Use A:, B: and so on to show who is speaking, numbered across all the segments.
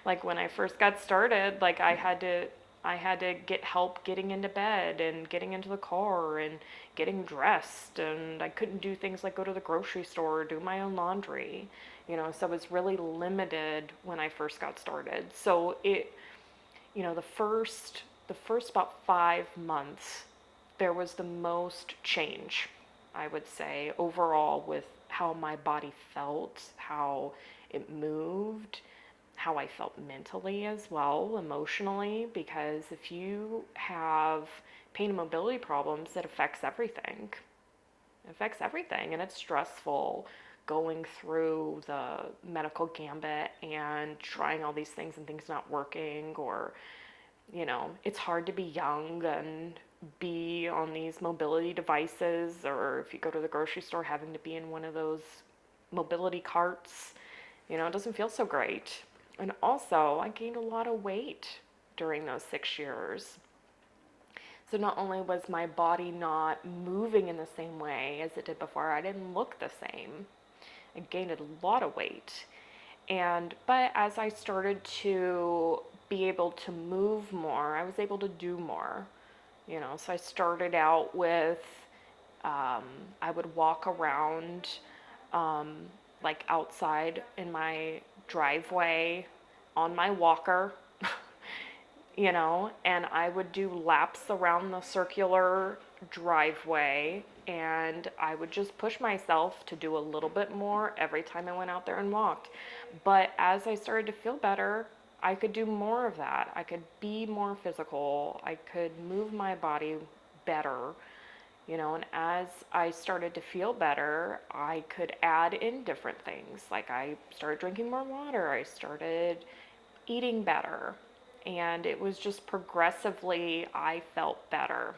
A: Like when I first got started, like I had to get help getting into bed and getting into the car and getting dressed, and I couldn't do things like go to the grocery store or do my own laundry. So it was really limited when I first got started. So the first about 5 months, there was the most change, I would say, overall with how my body felt, how it moved, how I felt mentally as well, emotionally, because if you have pain and mobility problems, it affects everything. It affects everything, and it's stressful going through the medical gambit and trying all these things and things not working, or it's hard to be young and be on these mobility devices, or if you go to the grocery store, having to be in one of those mobility carts. It doesn't feel so great. And also, I gained a lot of weight during those 6 years. So not only was my body not moving in the same way as it did before, I didn't look the same. I gained a lot of weight. But as I started to be able to move more, I was able to do more. So I started out with, um, I would walk around, um, like outside in my driveway on my walker, and I would do laps around the circular driveway, and I would just push myself to do a little bit more every time I went out there and walked. But as I started to feel better, I could do more of that. I could be more physical. I could move my body better, and as I started to feel better, I could add in different things. Like I started drinking more water, I started eating better, and it was just progressively, I felt better.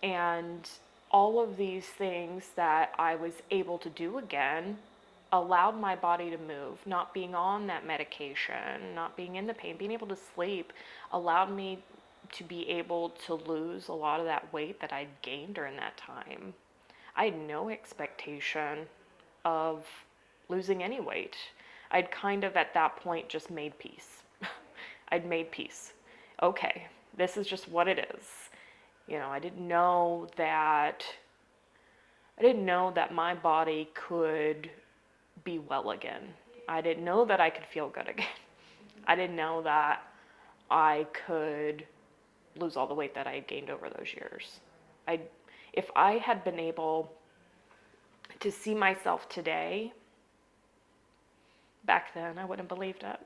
A: And all of these things that I was able to do again allowed my body to move. Not being on that medication, not being in the pain, being able to sleep allowed me to be able to lose a lot of that weight that I'd gained during that time. I had no expectation of losing any weight. I'd kind of at that point just made peace. I'd made peace. Okay, this is just what it is. I didn't know that my body could be well again. I didn't know that I could feel good again. I didn't know that I could lose all the weight that I had gained over those years. I If I had been able to see myself today, back then I wouldn't have believed it.